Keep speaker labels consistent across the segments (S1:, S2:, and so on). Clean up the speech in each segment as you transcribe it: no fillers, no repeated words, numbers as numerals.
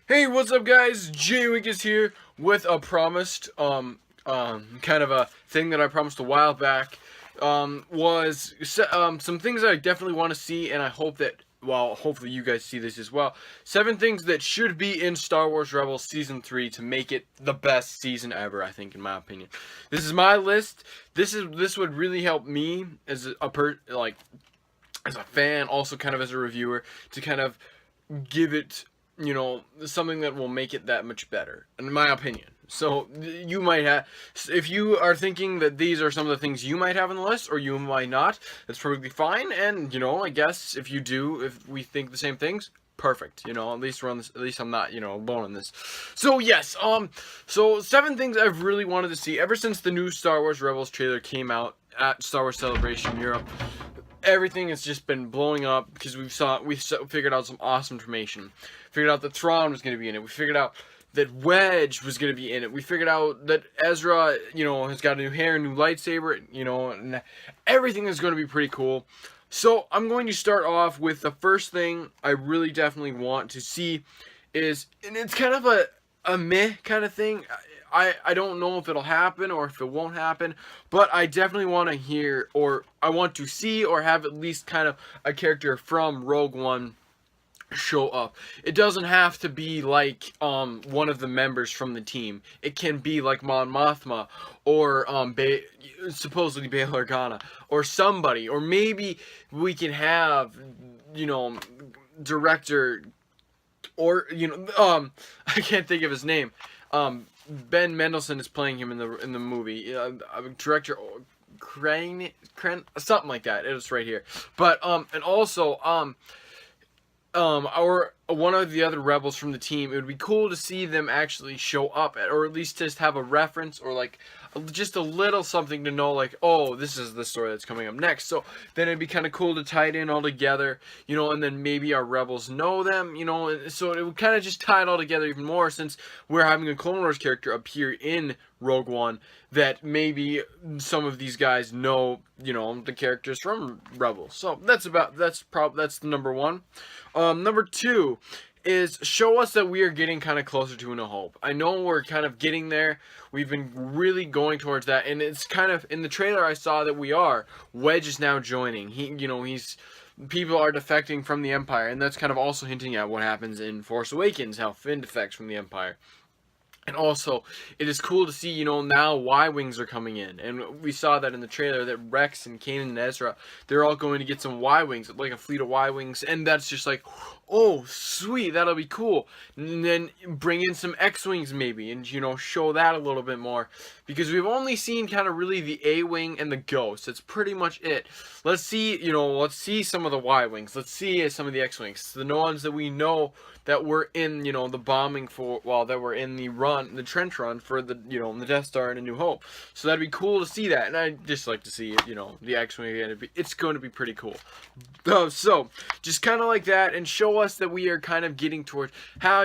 S1: Hey, what's up, guys? Jaywick is here with a promised, kind of a thing that I promised a while back. Some things that I definitely want to see, and I hope that, well, hopefully you guys see this as well. 7 things that should be in Star Wars Rebels Season 3 to make it the best season ever, I think, in my opinion. This is my list. This would really help me as as a fan, also kind of as a reviewer, to kind of give it, something that will make it that much better, in my opinion. So you might have, if you are thinking that these are some of the things you might have on the list, or you might not, that's perfectly fine. And I guess if you do, if we think the same things, perfect. At least we're on this. At least I'm not, alone on this. So yes, so 7 things I've really wanted to see ever since the new Star Wars Rebels trailer came out at Star Wars Celebration Europe. Everything has just been blowing up because we figured out some awesome information. Figured out that Thrawn was going to be in it. We figured out that Wedge was going to be in it. We figured out that Ezra, has got a new hair, a new lightsaber, and everything is going to be pretty cool. So I'm going to start off with the first thing I really definitely want to see is, and it's kind of a meh kind of thing. I don't know if it'll happen or if it won't happen, but I definitely want to hear, or I want to see, or have at least kind of a character from Rogue One show up. It doesn't have to be like one of the members from the team. It can be like Mon Mothma, or supposedly Bail Organa, or somebody, or maybe we can have, director, or I can't think of his name. Ben Mendelsohn is playing him in the movie. Director Crane, something like that. It was right here. But and also our one of the other rebels from the team. It would be cool to see them actually show up or at least just have a reference, or like just a little something to know, like, oh, this is the story that's coming up next. So then it'd be kind of cool to tie it in all together, and then maybe our rebels know them, so it would kind of just tie it all together even more, since we're having a Clone Wars character appear in Rogue One, that maybe some of these guys know, the characters from Rebels. So that's the number one. Number two is show us that we are getting kind of closer to A New Hope. I know we're kind of getting there. We've been really going towards that, and it's kind of in the trailer I saw that we are. Wedge is now joining. He's people are defecting from the Empire, and that's kind of also hinting at what happens in Force Awakens, how Finn defects from the Empire. And also, it is cool to see, now Y-Wings are coming in. And we saw that in the trailer, that Rex and Kanan and Ezra, they're all going to get some Y-Wings, like a fleet of Y-Wings. And that's just like, oh, sweet, that'll be cool. And then bring in some X-Wings maybe, and, show that a little bit more. Because we've only seen kind of really the A-Wing and the Ghost. That's pretty much it. Let's see, some of the Y-Wings. Let's see some of the X-Wings. The ones that we know that were in, the bombing that were in the trench run for the Death Star and A New Hope. So that'd be cool to see that, and I'd just like to see it, the X-Wing again. It's going to be pretty cool. So just kind of like that, and show us that we are kind of getting towards how,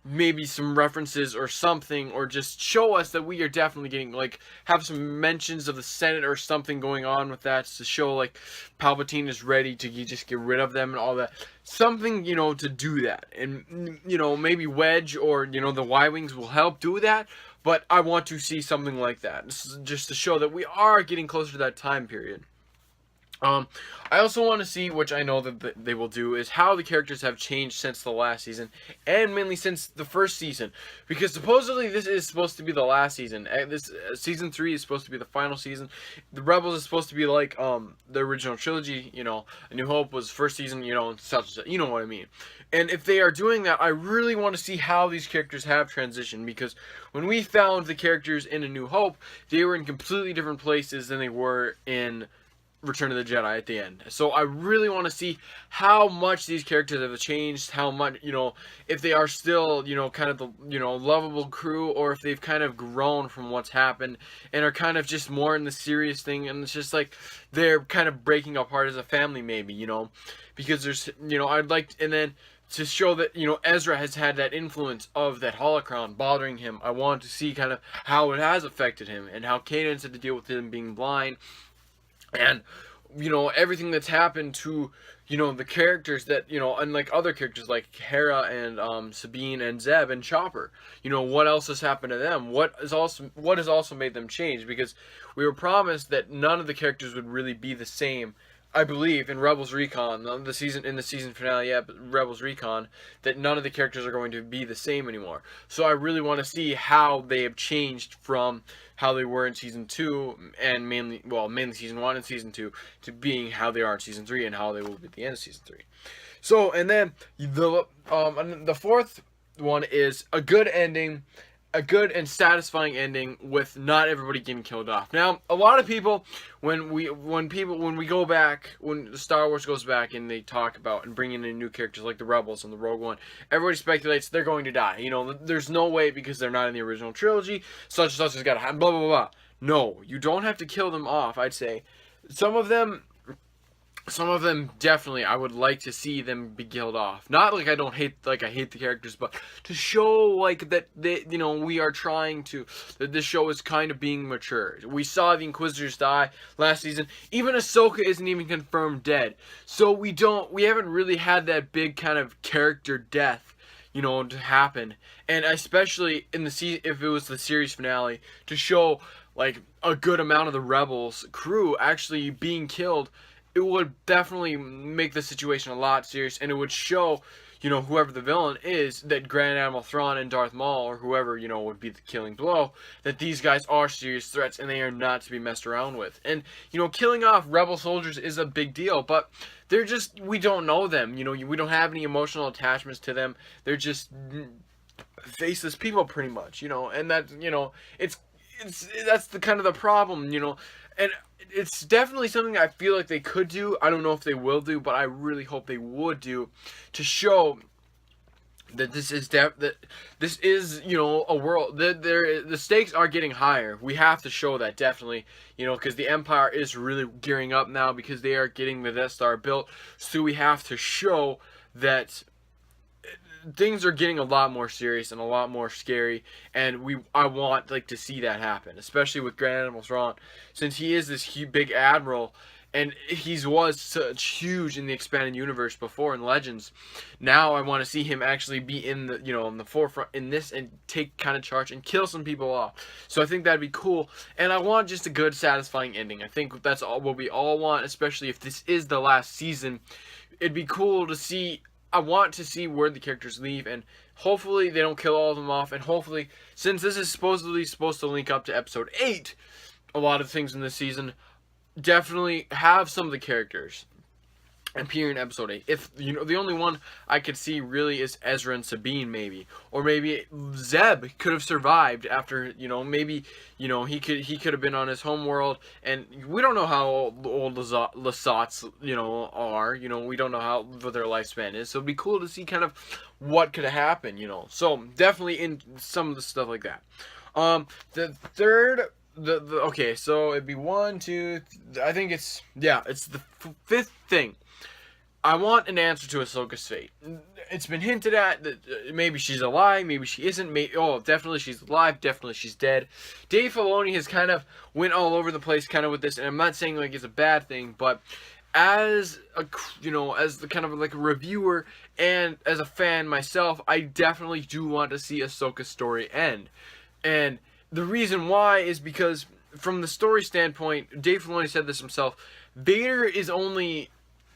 S1: maybe some references or something, or just show us that we are definitely getting, like, have some mentions of the Senate or something going on with that, to show like Palpatine is ready to just get rid of them and all that. Something, to do that. And, maybe Wedge or, the Y-Wings will help do that, but I want to see something like that, just to show that we are getting closer to that time period. I also want to see, which I know that they will do, is how the characters have changed since the last season, and mainly since the first season, because supposedly this is supposed to be the last season. This season 3 is supposed to be the final season. The Rebels is supposed to be like the original trilogy. A New Hope was first season. Such, you know what I mean. And if they are doing that, I really want to see how these characters have transitioned, because when we found the characters in A New Hope, they were in completely different places than they were in Return of the Jedi at the end. So I really want to see how much these characters have changed, how much, if they are still, kind of the, lovable crew, or if they've kind of grown from what's happened and are kind of just more in the serious thing, and it's just like they're kind of breaking apart as a family maybe, because there's, I'd like, and then to show that, Ezra has had that influence of that holocron bothering him. I want to see kind of how it has affected him, and how Kanan had to deal with him being blind, and everything that's happened to the characters that, unlike other characters like Hera and Sabine and Zeb and Chopper, what else has happened to them? What has also made them change? Because we were promised that none of the characters would really be the same. I believe in Rebels Recon, the season finale, Rebels Recon, that none of the characters are going to be the same anymore. So I really want to see how they have changed from how they were in season 2 and mainly season 1 and season 2 to being how they are in season 3 and how they will be at the end of season 3. So, and then the fourth one is a good ending, a good and satisfying ending with not everybody getting killed off. Now, a lot of people, when we go back, when Star Wars goes back and they talk about and bring in new characters like the Rebels and the Rogue One, everybody speculates they're going to die. There's no way because they're not in the original trilogy. Such and such has got to happen. Blah blah blah. No, you don't have to kill them off. I'd say some of them definitely I would like to see them be killed off. Not like I hate the characters, but to show like that we are trying to, that this show is kind of being mature. We saw the Inquisitors die last season. Even Ahsoka isn't even confirmed dead. So we haven't really had that big kind of character death, to happen. And especially in if it was the series finale, to show like a good amount of the Rebels crew actually being killed, it would definitely make the situation a lot serious, and it would show, whoever the villain is, that Grand Admiral Thrawn and Darth Maul, or whoever, would be the killing blow, that these guys are serious threats, and they are not to be messed around with. And, killing off Rebel soldiers is a big deal, but we don't know them, we don't have any emotional attachments to them. They're just faceless people, pretty much, and that, that's the kind of the problem, and it's definitely something I feel like they could do. I don't know if they will do, but I really hope they would do, to show that this is a world that the stakes are getting higher. We have to show that, definitely, because the Empire is really gearing up now because they are getting the Death Star built. So we have to show that things are getting a lot more serious and a lot more scary, and I want to see that happen, especially with Grand Admiral Thrawn, since he is this big admiral, and he was such huge in the expanded universe before in Legends. Now I want to see him actually be in the in the forefront in this and take kind of charge and kill some people off. So I think that'd be cool, and I want just a good, satisfying ending. I think that's all what we all want, especially if this is the last season. It'd be cool to see. I want to see where the characters leave, and hopefully they don't kill all of them off, and hopefully, since this is supposedly supposed to link up to episode 8, a lot of things in this season, definitely have some of the characters appear in episode 8. If the only one I could see really is Ezra and Sabine, maybe, or maybe Zeb could have survived after, maybe he could have been on his home world, and we don't know how old Lasats are, we don't know what their lifespan is, so it'd be cool to see kind of what could happen, so definitely in some of the stuff like that. The third. Okay, so it'd be 1, 2. I think it's the fifth thing. I want an answer to Ahsoka's fate. It's been hinted at that maybe she's alive, maybe she isn't. Definitely she's alive, definitely she's dead. Dave Filoni has kind of went all over the place kind of with this, and I'm not saying it's a bad thing, but as as the kind of a reviewer and as a fan myself, I definitely do want to see Ahsoka's story end. And the reason why is because from the story standpoint, Dave Filoni said this himself, Vader is only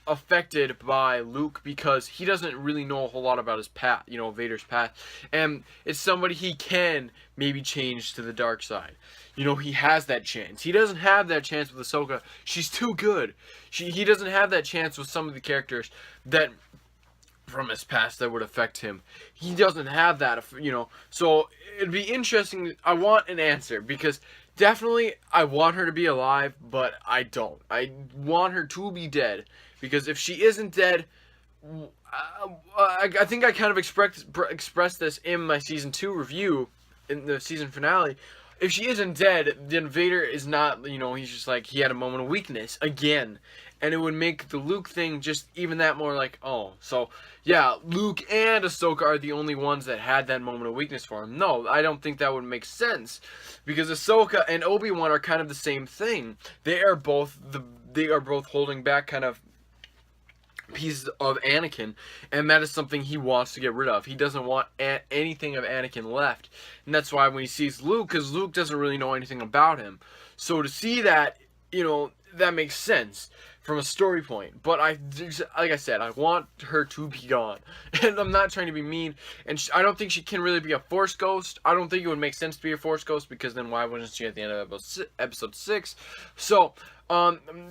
S1: affected by Luke because he doesn't really know a whole lot about his path, Vader's path, and it's somebody he can maybe change to the dark side. He has that chance. He doesn't have that chance with Ahsoka. She's too good. He doesn't have that chance with some of the characters that from his past that would affect him. He doesn't have that, so it'd be interesting. I want an answer, because definitely I want her to be alive, but I don't. I want her to be dead, because if she isn't dead, I think I kind of expressed this in my season 2 review, in the season finale. If she isn't dead, then Vader is not, he's just he had a moment of weakness again. And it would make the Luke thing just even that more so yeah, Luke and Ahsoka are the only ones that had that moment of weakness for him. No, I don't think that would make sense, because Ahsoka and Obi-Wan are kind of the same thing. They are both holding back kind of pieces of Anakin, and that is something he wants to get rid of. He doesn't want anything of Anakin left, and that's why when he sees Luke, because Luke doesn't really know anything about him, so to see that, that makes sense from a story point. But like I said, I want her to be gone, and I'm not trying to be mean. And I don't think she can really be a Force ghost. I don't think it would make sense to be a Force ghost, because then why wouldn't she at the end of episode 6? So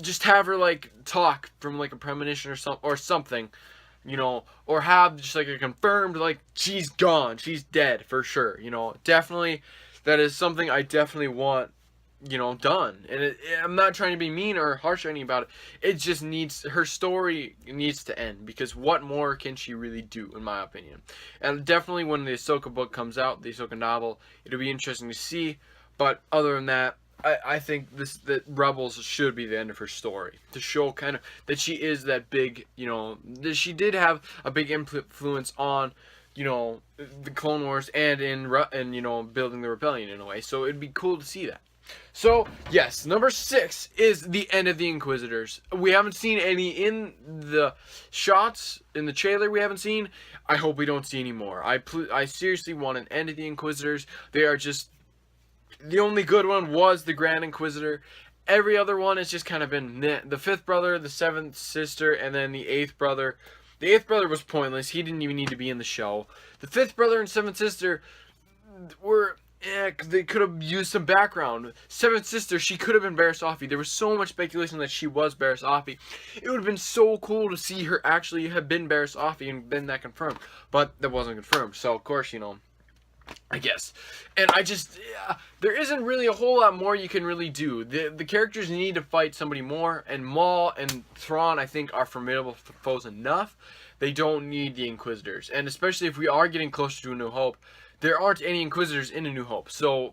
S1: just have her like talk from like a premonition or something, or have just like a confirmed, like, she's gone, she's dead for sure. Definitely, that is something I definitely want, done. And I'm not trying to be mean or harsh or anything about it. It just her story needs to end, because what more can she really do, in my opinion? And definitely when the Ahsoka book comes out, the Ahsoka novel, it'll be interesting to see. But other than that, I think that Rebels should be the end of her story, to show kind of that she is that big, that she did have a big influence on, the Clone Wars and in building the rebellion in a way. So it'd be cool to see that. So yes, number 6 is the end of the Inquisitors. We haven't seen any in the shots, in the trailer. We haven't seen. I hope we don't see any more. I seriously want an end of the Inquisitors. They are just. The only good one was the Grand Inquisitor. Every other one has just kind of been the 5th brother, the 7th sister, and then the 8th brother. The 8th brother was pointless. He didn't even need to be in the show. The 5th brother and 7th sister were, they could have used some background. 7th sister, she could have been Barriss Offee. There was so much speculation that she was Barriss Offee. It would have been so cool to see her actually have been Barriss Offee and been that confirmed. But that wasn't confirmed. So, of course, I guess. And there isn't really a whole lot more you can really do. The characters need to fight somebody more, and Maul and Thrawn, I think, are formidable foes enough. They don't need the Inquisitors. And especially if we are getting closer to A New Hope, there aren't any Inquisitors in A New Hope. So,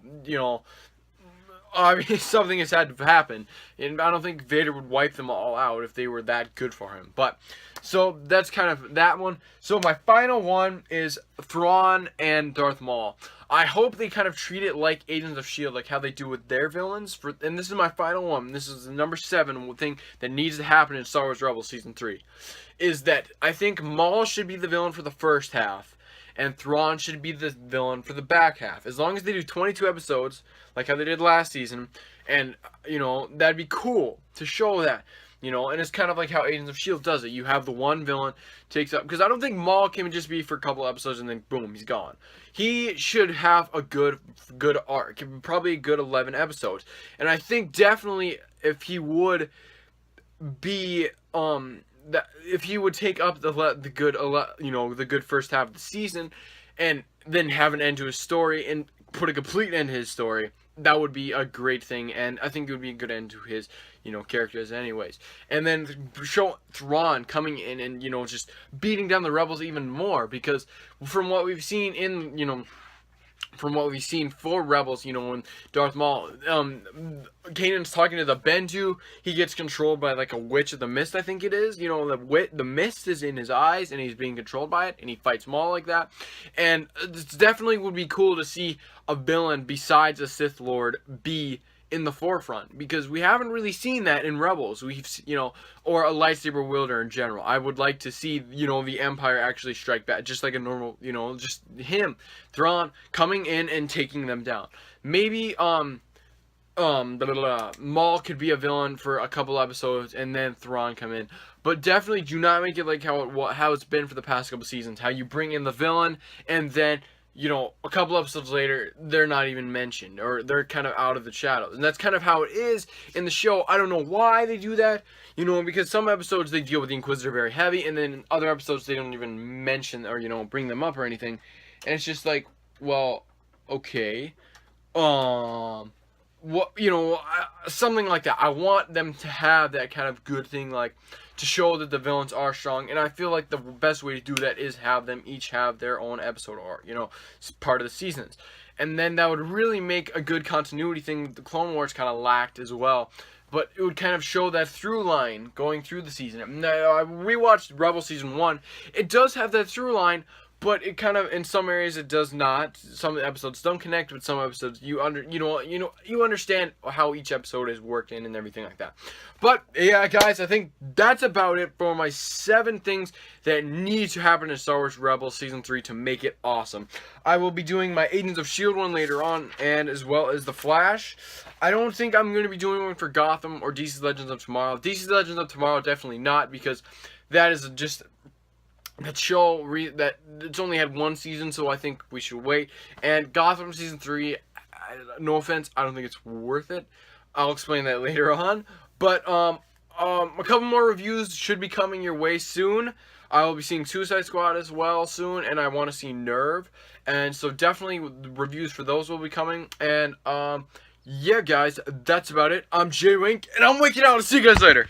S1: I mean, something has had to happen. And I don't think Vader would wipe them all out if they were that good for him. But, so that's kind of that one. So my final one is Thrawn and Darth Maul. I hope they kind of treat it like Agents of S.H.I.E.L.D., like how they do with their villains. And this is my final one. This is the number 7 thing that needs to happen in Star Wars Rebels Season 3. Is that I think Maul should be the villain for the first half, and Thrawn should be the villain for the back half. As long as they do 22 episodes, like how they did last season, and, that'd be cool to show that. And it's kind of like how Agents of S.H.I.E.L.D. does it. You have the one villain takes up, because I don't think Maul can just be for a couple episodes and then boom, he's gone. He should have a good arc, probably a good 11 episodes. And I think definitely if he would be, if he would take up the good first half of the season, and then have an end to his story and put a complete end to his story, that would be a great thing, and I think it would be a good end to his, characters anyways. And then show Thrawn coming in and, just beating down the rebels even more, because from what we've seen in, from what we've seen for Rebels, when Darth Maul, Kanan's talking to the Bendu, he gets controlled by like a Witch of the Mist, I think it is. The mist is in his eyes and he's being controlled by it, and he fights Maul like that. And it definitely would be cool to see a villain besides a Sith Lord be in the forefront, because we haven't really seen that in Rebels. We've, or a lightsaber wielder in general. I would like to see, the Empire actually strike back, just like a normal, just him, Thrawn, coming in and taking them down. Maybe, Maul could be a villain for a couple episodes, and then Thrawn come in. But definitely do not make it like how it's been for the past couple seasons, how you bring in the villain, and then, a couple episodes later, they're not even mentioned, or they're kind of out of the shadows. And that's kind of how it is in the show. I don't know why they do that, because some episodes they deal with the Inquisitor very heavy, and then in other episodes they don't even mention or, bring them up or anything. And it's just like, well, okay. What, something like that. I want them to have that kind of good thing, like, to show that the villains are strong, and I feel like the best way to do that is have them each have their own episode arc, part of the seasons. And then that would really make a good continuity thing that the Clone Wars kind of lacked as well. But it would kind of show that through line going through the season. Now, we watched Rebel Season 1. It does have that through line, but it kind of, in some areas it does not. Some episodes don't connect, but some episodes you understand how each episode is working and everything like that. But yeah, guys, I think that's about it for my 7 things that need to happen in Star Wars Rebels Season 3 to make it awesome. I will be doing my Agents of S.H.I.E.L.D. one later on, and as well as The Flash. I don't think I'm going to be doing one for Gotham or DC Legends of Tomorrow. DC Legends of Tomorrow, definitely not, because that is just... that show, that it's only had 1 season, so I think we should wait. And Gotham Season 3, no offense, I don't think it's worth it. I'll explain that later on. But, a couple more reviews should be coming your way soon. I will be seeing Suicide Squad as well soon, and I want to see Nerve. And so definitely reviews for those will be coming. And, yeah, guys, that's about it. I'm Jay Wink, and I'm winking out. See you guys later.